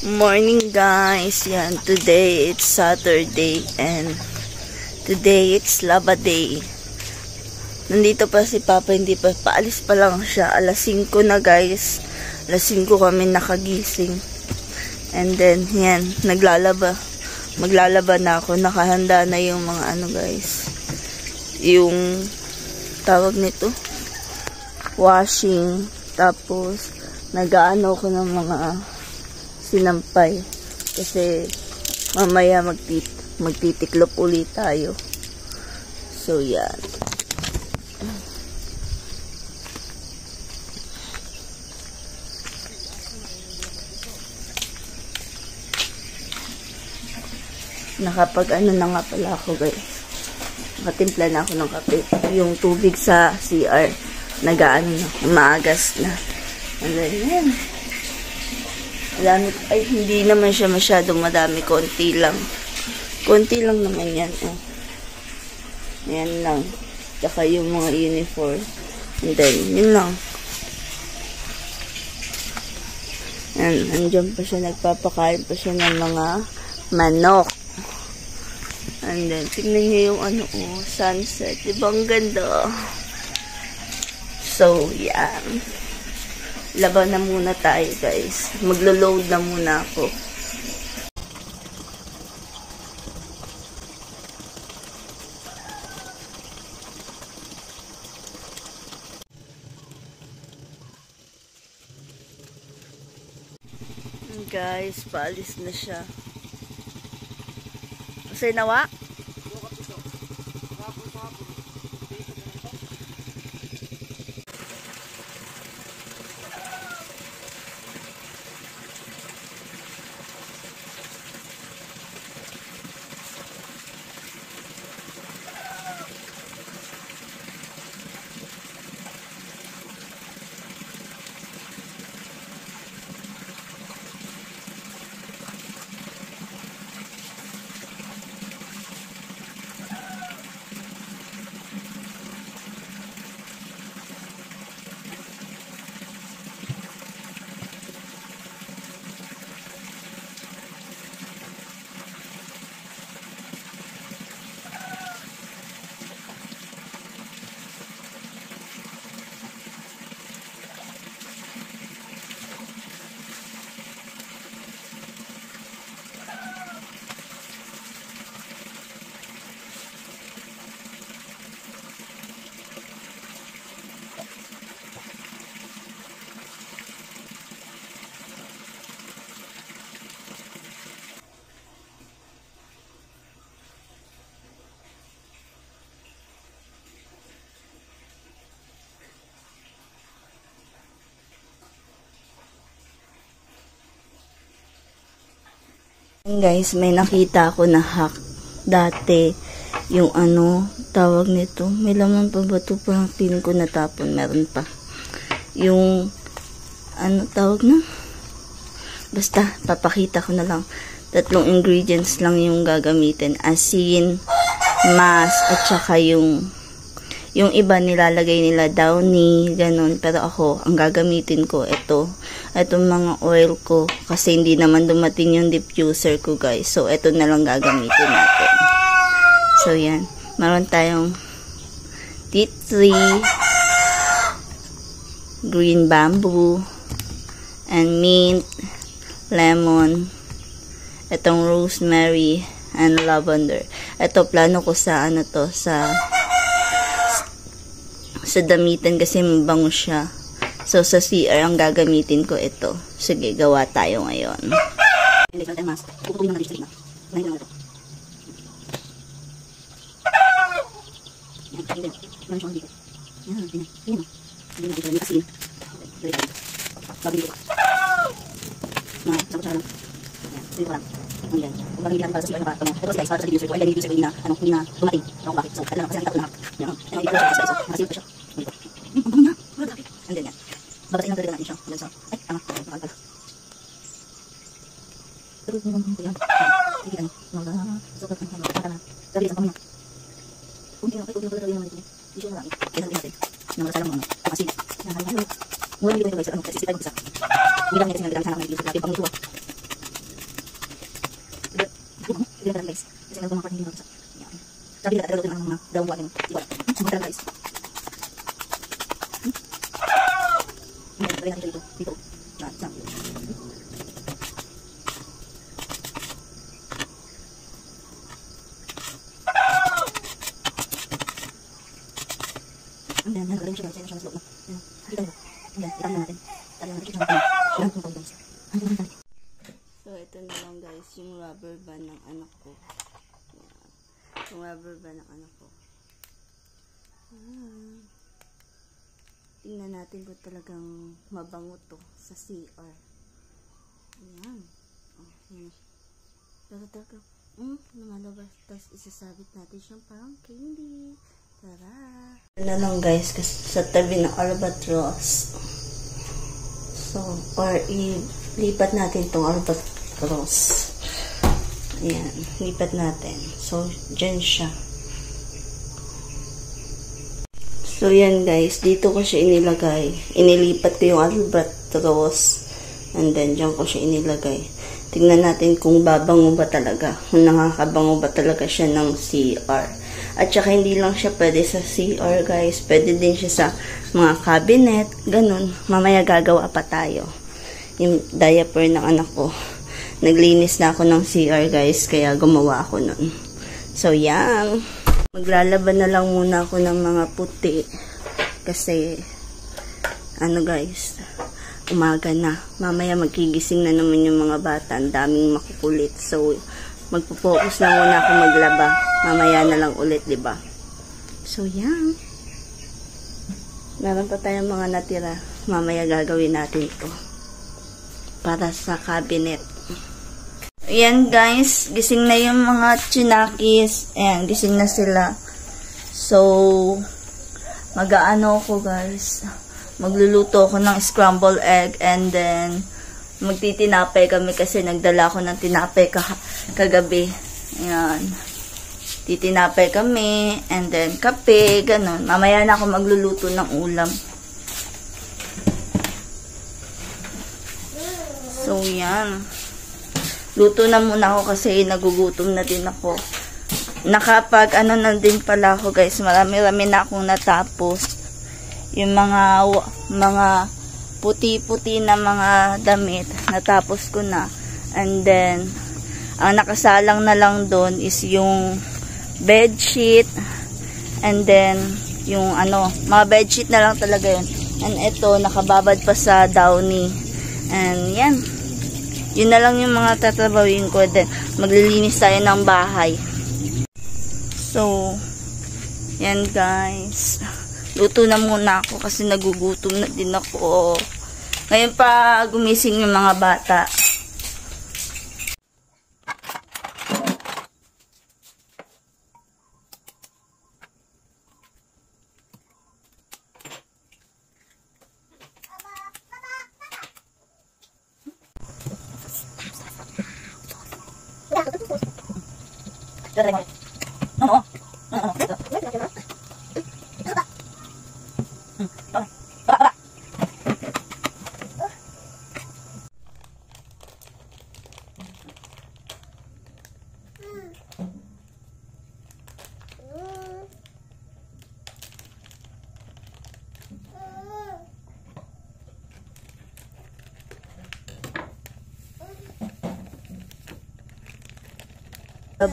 Morning guys, yan, today it's Saturday and today it's Laba Day. Nandito pa si Papa, hindi pa, paalis pa lang siya, alas 5 na guys, alas 5 kami nakagising. And then yan, maglalaba na ako, nakahanda na yung mga ano guys, yung tawag nito, washing, tapos nag-aano ko ng mga sinampay kasi mamaya magtitiklop ulit tayo. So yan, nakapag ano na nga pala ako guys, nakatimpla na ako ng kape. Yung tubig sa CR nag-aano na, maagas na. And then yan, ay hindi naman siya masyadong madami, konti lang naman yan. Yan lang, tsaka yung mga uniform, and then yun lang. Yan, andyan pa siya, nagpapakain pa siya ng mga manok. And then tingnan niyo yung ano, sunset, diba ang ganda? So yan, laban na muna tayo guys. Maglo-load na muna ako. Guys, paalis na siya. Kasi nawa? Guys, may nakita ako na hack dati, yung ano tawag nito, may laman pa ba ito? Parang feeling ko natapon, meron pa yung ano tawag na, basta papakita ko na lang. 3 ingredients lang yung gagamitin, asin, mask, at saka yung iba nilalagay nila downy, ganun. Pero ako, ang gagamitin ko, itong mga oil ko, kasi hindi naman dumating yung diffuser ko guys. So, ito na lang gagamitin natin. So, yan. Meron tayong tea tree, green bamboo, and mint, lemon, itong rosemary, and lavender. Ito, plano ko sa ano to, sa damitan kasi mabango siya. So, sa CR ang gagamitin ko ito. Sige, gawa tayo ngayon. Babatiin lang talaga natin siya. Ay, tama. Bakal pala. Pero kung ito yan. Hindi ano. Sobrang ano. Tama. Sabi isang pamilya. Kunti lang pala naman ito. Hindi siya marami. Kaya natin natin. Na marasala mo ano. Kasi. Halo. Mula nito guys. Ano. Kasi sisipay mo isa. Hindi lang natin sinagdaan sana kami dito. Sabi pang lutuwa. Hindi na guys. Kasi meron mga hindi mabasa. Yan. Sabi nila talaga ng mga brown wine. Di wala. Mga guys. Hindi, lagyan natin dito. Dito. Yan. Yan. Ayan, nagagaling siya guys. Ayan siya sa loob na. Ayan. Dito na. Ayan. Itaan na natin. Itaan na natin. Itaan na natin. Itaan na natin guys. So, ito na lang guys. Yung rubber band ng anak ko. Ayan. Yung rubber band ng anak ko. Ayan. Tingnan natin kung talagang mabango to sa CR. Ayan. Oh, ayan. Pero talaga, lumalabas. Tapos isasabit natin siyang parang candy. Tara! Ito na lang guys, kasi sa tabi ng albatross. So, or ilipat natin itong albatross. Ayan, lipat natin. So, dyan siya. So, yan guys, dito ko siya inilagay. Inilipat ko yung albatross. And then, dyan ko siya inilagay. Tingnan natin kung babango ba talaga. Kung nakakabango ba talaga siya ng CR. At saka hindi lang siya pwede sa CR guys. Pwede din siya sa mga cabinet. Ganun. Mamaya gagawa pa tayo. Yung diaper ng anak ko. Naglinis na ako ng CR guys. Kaya gumawa ako nun. So yan. Maglalaban na lang muna ako ng mga puti. Kasi ano guys, umaga na. Mamaya magigising na naman yung mga bata. Ang daming makukulit. So magpo-focus na muna ako maglaba. Mamaya na lang ulit, diba? So, yan. Meron pa tayong mga natira. Mamaya gagawin natin ito. Para sa cabinet. Ayan, guys. Gising na yung mga chinakis. Ayan, gising na sila. So, mag-aano ako, guys. Magluluto ako ng scrambled egg and then magtitinapay kami kasi nagdala ako ng tinapay kagabi. Ayan. Titinapay kami, and then kape, ganun. Mamaya na ako magluluto ng ulam. So, yan. Luto na muna ako kasi nagugutom na din ako. Nakapag, ano na din pala ako guys, marami-rami na akong natapos. Yung mga puti-puti na mga damit, natapos ko na. And then, ang nakasalang na lang doon is yung bedsheet, and then yung mga bedsheet na lang talaga yun. And ito, nakababad pa sa downy. And yan, yun na lang yung mga tatrabawin ko. Then maglilinis tayo ng bahay. So yan guys, luto na muna ako kasi nagugutom na din ako. Ngayon pa gumising yung mga bata.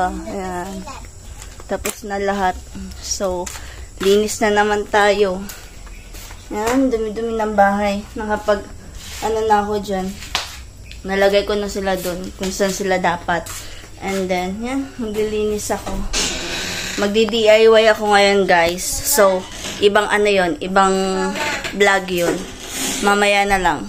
Ayan. Tapos na lahat. So, linis na naman tayo. Ayan, dumi-dumi ng bahay. Nakapag, na ako dyan. Nalagay ko na sila dun, kung saan sila dapat. And then, yan, maglilinis ako. Magdi-DIY ako ngayon, guys. So, ibang yon, ibang vlog yun. Mamaya na lang.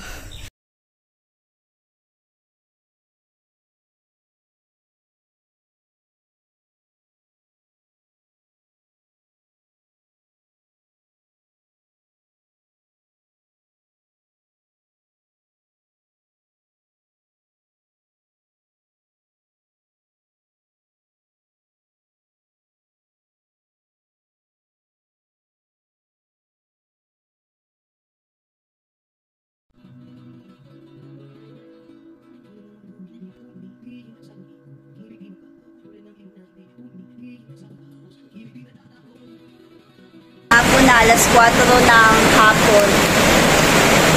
alas 4 ng hapon.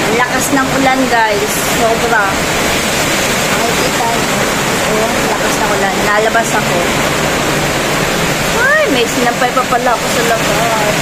Ang lakas ng ulan guys, sobra. Makikita niyo. Oh, lakas ng ulan. Nalabas ako. Ay, may sinampay pa pala ako sa labas.